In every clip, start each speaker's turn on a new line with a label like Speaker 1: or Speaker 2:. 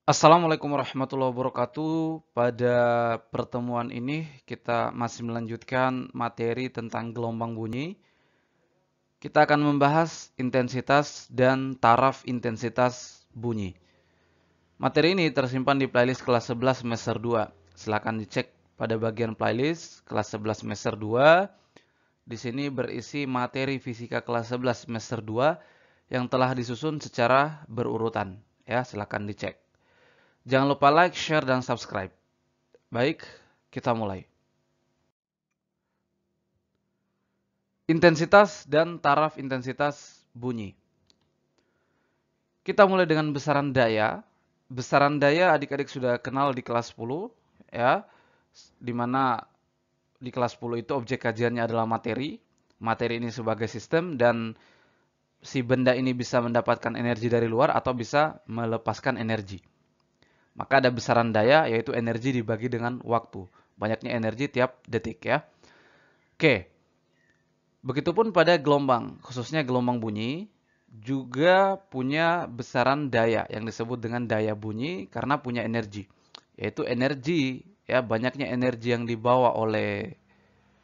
Speaker 1: Assalamualaikum warahmatullahi wabarakatuh. Pada pertemuan ini kita masih melanjutkan materi tentang gelombang bunyi. Kita akan membahas intensitas dan taraf intensitas bunyi. Materi ini tersimpan di playlist kelas 11 semester 2. Silakan dicek pada bagian playlist kelas 11 semester 2. Di sini berisi materi fisika kelas 11 semester 2 yang telah disusun secara berurutan. Ya, silakan dicek. Jangan lupa like, share, dan subscribe. Baik, kita mulai. Intensitas dan taraf intensitas bunyi. Kita mulai dengan besaran daya. Besaran daya adik-adik sudah kenal di kelas 10, ya. Di mana di kelas 10 itu objek kajiannya adalah materi. Materi ini sebagai sistem dan si benda ini bisa mendapatkan energi dari luar atau bisa melepaskan energi. Maka ada besaran daya yaitu energi dibagi dengan waktu. Banyaknya energi tiap detik ya. Oke. Begitupun pada gelombang, khususnya gelombang bunyi, juga punya besaran daya yang disebut dengan daya bunyi karena punya energi. Yaitu energi, ya banyaknya energi yang dibawa oleh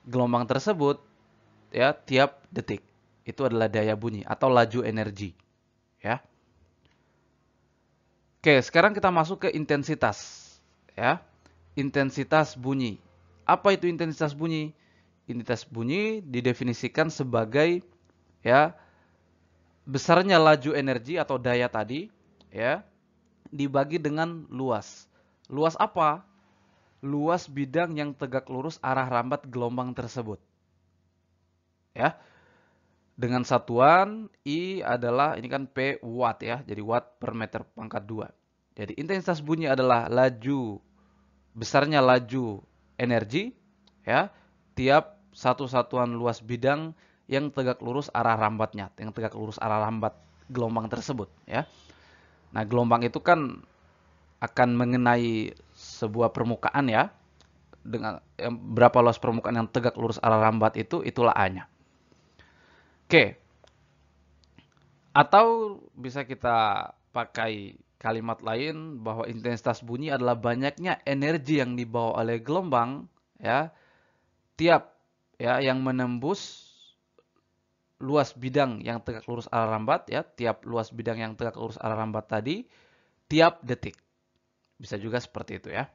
Speaker 1: gelombang tersebut ya tiap detik. Itu adalah daya bunyi atau laju energi, ya. Oke, sekarang kita masuk ke intensitas, ya. Intensitas bunyi. Apa itu intensitas bunyi? Intensitas bunyi didefinisikan sebagai ya besarnya laju energi atau daya tadi ya dibagi dengan luas. Luas apa? Luas bidang yang tegak lurus arah rambat gelombang tersebut. Ya. Dengan satuan I adalah ini kan P watt ya. Jadi watt per meter pangkat 2. Jadi intensitas bunyi adalah laju besarnya laju energi ya tiap satu satuan luas bidang yang tegak lurus arah rambatnya, yang tegak lurus arah rambat gelombang tersebut ya. Nah, gelombang itu kan akan mengenai sebuah permukaan ya, dengan berapa luas permukaan yang tegak lurus arah rambat itu, itulah A-nya. Oke, atau bisa kita pakai kalimat lain bahwa intensitas bunyi adalah banyaknya energi yang dibawa oleh gelombang ya, tiap ya yang menembus luas bidang yang tegak lurus arah rambat ya, tiap luas bidang yang tegak lurus arah rambat tadi tiap detik. Bisa juga seperti itu ya.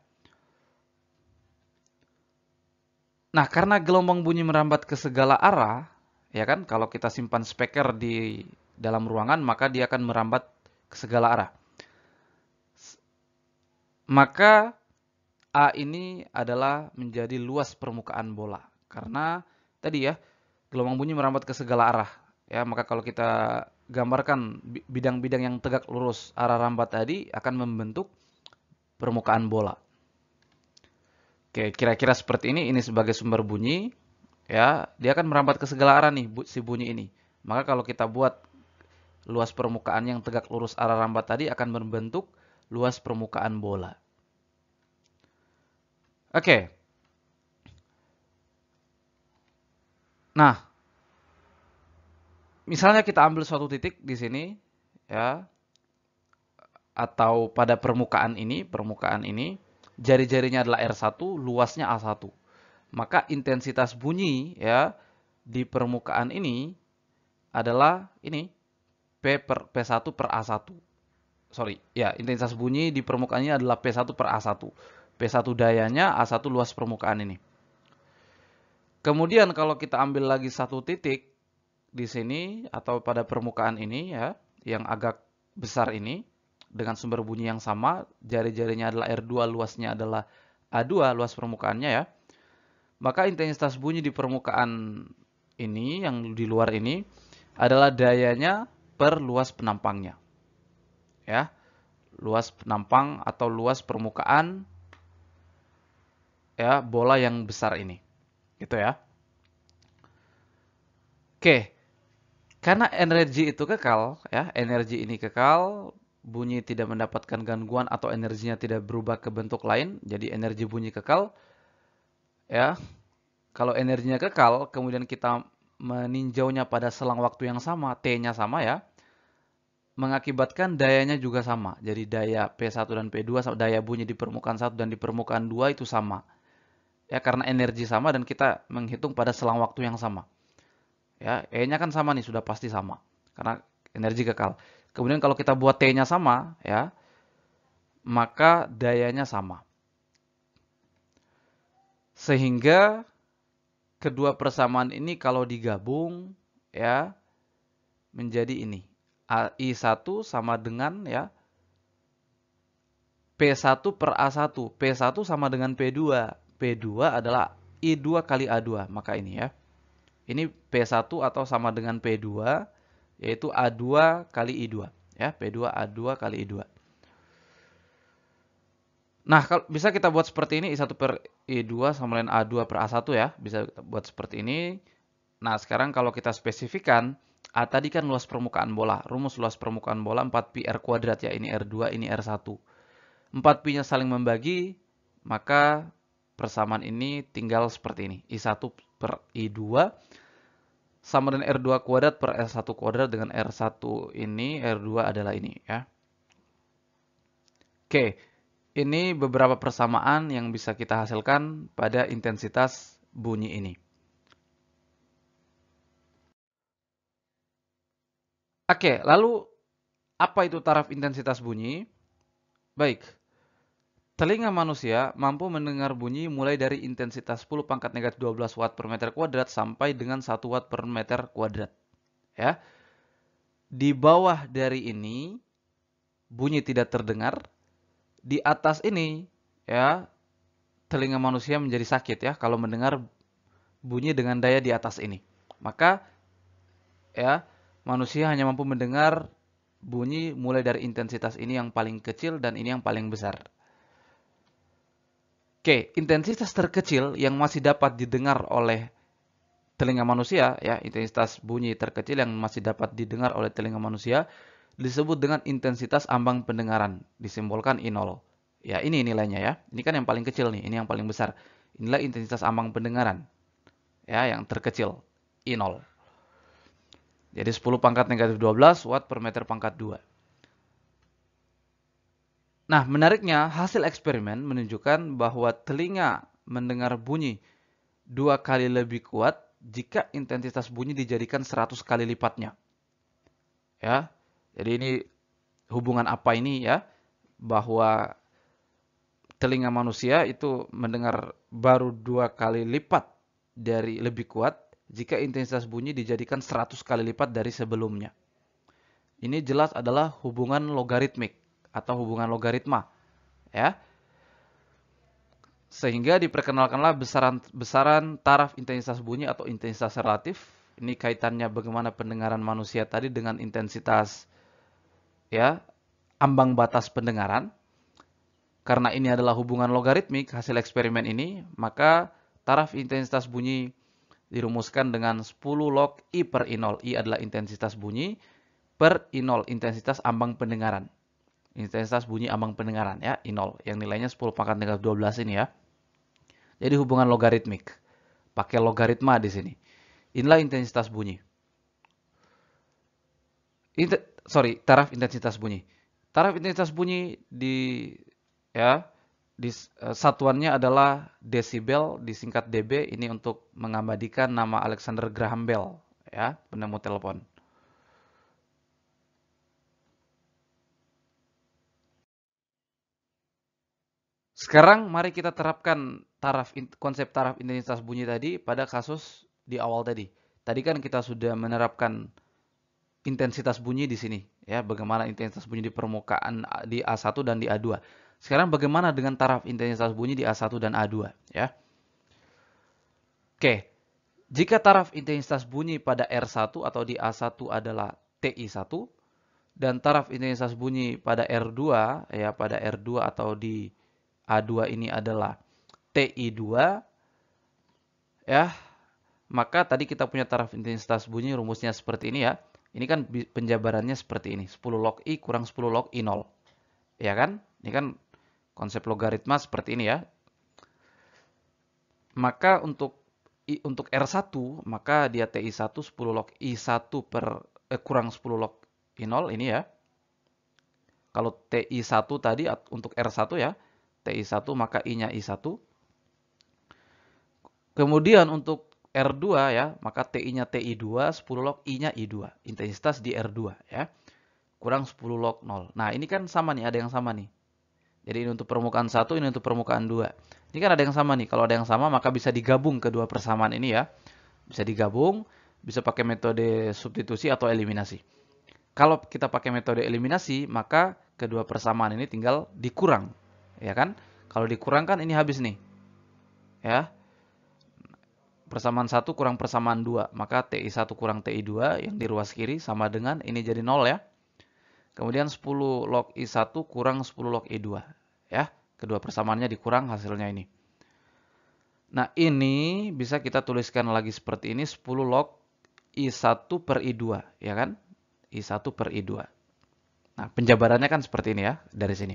Speaker 1: Nah, karena gelombang bunyi merambat ke segala arah, ya kan? Kalau kita simpan speaker di dalam ruangan, maka dia akan merambat ke segala arah. Maka A ini adalah menjadi luas permukaan bola. Karena tadi ya, gelombang bunyi merambat ke segala arah. Ya, maka kalau kita gambarkan bidang-bidang yang tegak lurus arah rambat tadi akan membentuk permukaan bola. Oke, kira-kira seperti ini. Ini sebagai sumber bunyi. Ya, dia akan merambat ke segala arah nih si bunyi ini. Maka kalau kita buat luas permukaan yang tegak lurus arah rambat tadi akan membentuk luas permukaan bola. Oke. Nah, misalnya kita ambil suatu titik di sini ya atau pada permukaan ini jari-jarinya adalah R1, luasnya A1. Maka intensitas bunyi ya di permukaan ini adalah ini P1 per A1. Sorry, ya intensitas bunyi di permukaan ini adalah P1 per A1. P1 dayanya, A1 luas permukaan ini. Kemudian kalau kita ambil lagi satu titik di sini atau pada permukaan ini ya, yang agak besar ini dengan sumber bunyi yang sama, jari-jarinya adalah R2, luasnya adalah A2, luas permukaannya ya. Maka intensitas bunyi di permukaan ini yang di luar ini adalah dayanya per luas penampangnya. Ya. Luas penampang atau luas permukaan ya bola yang besar ini. Gitu ya. Oke. Karena energi itu kekal, ya, energi ini kekal, bunyi tidak mendapatkan gangguan atau energinya tidak berubah ke bentuk lain, jadi energi bunyi kekal, ya. Kalau energinya kekal, kemudian kita meninjaunya pada selang waktu yang sama, T-nya sama ya, mengakibatkan dayanya juga sama. Jadi daya P1 dan P2, daya bunyi di permukaan 1 dan di permukaan 2 itu sama. Ya, karena energi sama dan kita menghitung pada selang waktu yang sama. Ya, E-nya kan sama nih, sudah pasti sama. Karena energi kekal. Kemudian kalau kita buat T-nya sama, ya, maka dayanya sama. Sehingga kedua persamaan ini kalau digabung, ya, menjadi ini. I1 sama dengan, ya, P1 per A1. P1 sama dengan P2. P2 adalah I2 kali A2. Maka ini ya. Ini P1 atau sama dengan P2, yaitu A2 kali I2. Ya, P2 A2 kali I2. Nah, kalau bisa kita buat seperti ini, I1 per I2 sama dengan A2 per A1 ya. Bisa kita buat seperti ini. Nah, sekarang kalau kita spesifikan, A tadi kan luas permukaan bola. Rumus luas permukaan bola 4pi R kuadrat ya. Ini R2, ini R1. 4pi-nya saling membagi, maka persamaan ini tinggal seperti ini. I1 per I2 sama dengan R2 kuadrat per R1 kuadrat dengan R1 ini, R2 adalah ini ya. Oke, ini beberapa persamaan yang bisa kita hasilkan pada intensitas bunyi ini. Oke, lalu apa itu taraf intensitas bunyi? Baik, telinga manusia mampu mendengar bunyi mulai dari intensitas 10 pangkat negatif 12 watt per meter kuadrat sampai dengan 1 watt per meter kuadrat. Ya, di bawah dari ini bunyi tidak terdengar. Di atas ini ya telinga manusia menjadi sakit ya kalau mendengar bunyi dengan daya di atas ini. Maka ya manusia hanya mampu mendengar bunyi mulai dari intensitas ini yang paling kecil dan ini yang paling besar. Oke, intensitas terkecil yang masih dapat didengar oleh telinga manusia ya, intensitas bunyi terkecil yang masih dapat didengar oleh telinga manusia disebut dengan intensitas ambang pendengaran, disimbolkan I0. Ya, ini nilainya ya. Ini kan yang paling kecil nih, ini yang paling besar. Inilah intensitas ambang pendengaran. Ya, yang terkecil, I0. Jadi 10 pangkat negatif 12 watt per meter pangkat 2. Nah, menariknya hasil eksperimen menunjukkan bahwa telinga mendengar bunyi 2 kali lebih kuat jika intensitas bunyi dijadikan 100 kali lipatnya. Ya. Jadi ini hubungan apa ini ya? Bahwa telinga manusia itu mendengar baru 2 kali lipat dari lebih kuat jika intensitas bunyi dijadikan 100 kali lipat dari sebelumnya. Ini jelas adalah hubungan logaritmik atau hubungan logaritma, ya. Sehingga diperkenalkanlah besaran taraf intensitas bunyi atau intensitas relatif. Ini kaitannya bagaimana pendengaran manusia tadi dengan intensitas ya ambang batas pendengaran. Karena ini adalah hubungan logaritmik hasil eksperimen ini, maka taraf intensitas bunyi dirumuskan dengan 10 log I per I0. I adalah intensitas bunyi per I0, intensitas ambang pendengaran. Intensitas bunyi ambang pendengaran ya, I0 yang nilainya 10 pangkat negatif 12 ini ya. Jadi hubungan logaritmik. Pakai logaritma di sini. Inilah intensitas bunyi. Taraf intensitas bunyi. Taraf intensitas bunyi ya satuannya adalah desibel, disingkat dB. Ini untuk mengabadikan nama Alexander Graham Bell ya, penemu telepon. Sekarang mari kita terapkan konsep taraf intensitas bunyi tadi pada kasus di awal tadi. Tadi kan kita sudah menerapkan intensitas bunyi di sini ya, bagaimana intensitas bunyi di permukaan di A1 dan di A2. Sekarang bagaimana dengan taraf intensitas bunyi di A1 dan A2 ya. Oke. Jika taraf intensitas bunyi pada R1 atau di A1 adalah TI1 dan taraf intensitas bunyi pada R2 ya, pada R2 atau di A2 ini adalah TI2 ya, maka tadi kita punya taraf intensitas bunyi rumusnya seperti ini ya. Ini kan penjabarannya seperti ini. 10 log I kurang 10 log I0. Ya kan? Ini kan konsep logaritma seperti ini ya. Maka untuk R1, maka dia TI1 10 log I1 kurang 10 log I0 ini ya. Kalau TI1 tadi untuk R1 ya, TI1 maka I-nya I1. Kemudian untuk R2 ya, maka TI-nya TI2, 10 log I-nya I2. Intensitas di R2 ya. Kurang 10 log 0. Nah, ini kan sama nih, ada yang sama nih. Jadi ini untuk permukaan 1, ini untuk permukaan 2. Ini kan ada yang sama nih. Kalau ada yang sama, maka bisa digabung kedua persamaan ini ya. Bisa digabung, bisa pakai metode substitusi atau eliminasi. Kalau kita pakai metode eliminasi, maka kedua persamaan ini tinggal dikurang. Ya kan? Kalau dikurangkan ini habis nih. Ya. Persamaan 1 kurang persamaan 2, maka TI1 kurang TI2 yang di ruas kiri sama dengan ini jadi 0 ya. Kemudian 10 log I1 kurang 10 log I2 ya. Kedua persamaannya dikurang, hasilnya ini. Nah, ini bisa kita tuliskan lagi seperti ini, 10 log I1 per I2 ya kan? I1 per I2. Nah, penjabarannya kan seperti ini ya dari sini.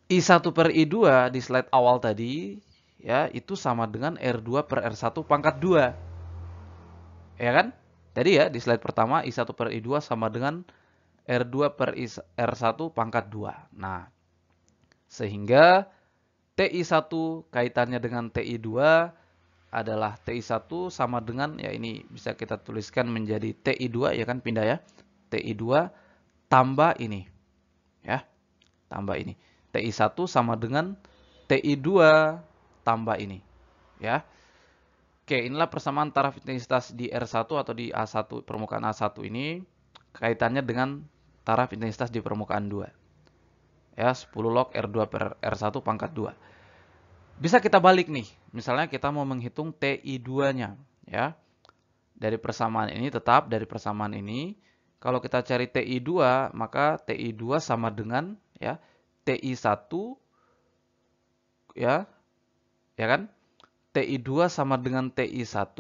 Speaker 1: I1 per I2 di slide awal tadi ya itu sama dengan R2 per R1 pangkat 2. Ya kan? Tadi ya di slide pertama I1 per I2 sama dengan R2 per R1 pangkat 2. Nah, sehingga TI1 kaitannya dengan TI2 adalah TI1 sama dengan, ya ini bisa kita tuliskan menjadi TI2 ya kan, pindah ya. TI2 tambah ini. Ya, tambah ini. TI1 sama dengan TI2 tambah ini. Ya. Oke, inilah persamaan taraf intensitas di R1 atau di A1, permukaan A1 ini kaitannya dengan taraf intensitas di permukaan 2. Ya, 10 log R2 per R1 pangkat 2. Bisa kita balik nih. Misalnya kita mau menghitung TI2-nya, ya. Dari persamaan ini tetap dari persamaan ini, kalau kita cari TI2, maka TI2 sama dengan ya TI1 ya. Ya kan? TI2 sama dengan TI1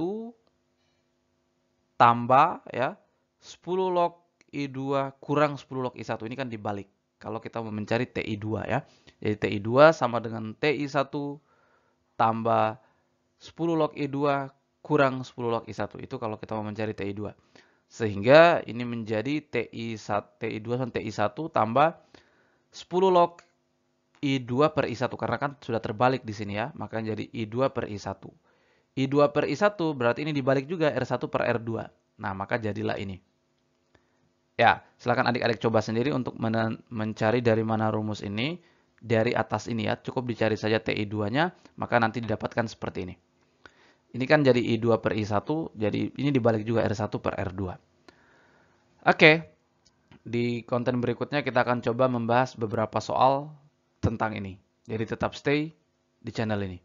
Speaker 1: tambah ya 10 log I2 kurang 10 log I1. Ini kan dibalik. Kalau kita mau mencari TI2 ya. Jadi TI2 sama dengan TI1 tambah 10 log I2 kurang 10 log I1. Itu kalau kita mau mencari TI2. Sehingga ini menjadi TI2 sama TI1 tambah 10 log I2 per I1. Karena kan sudah terbalik di sini ya. Maka jadi I2 per I1. I2 per I1 berarti ini dibalik juga R1 per R2. Nah, maka jadilah ini. Ya, silakan adik-adik coba sendiri untuk mencari dari mana rumus ini. Dari atas ini ya, cukup dicari saja TI2-nya, maka nanti didapatkan seperti ini. Ini kan jadi I2 per I1, jadi ini dibalik juga R1 per R2. Oke, di konten berikutnya kita akan coba membahas beberapa soal tentang ini. Jadi tetap stay di channel ini.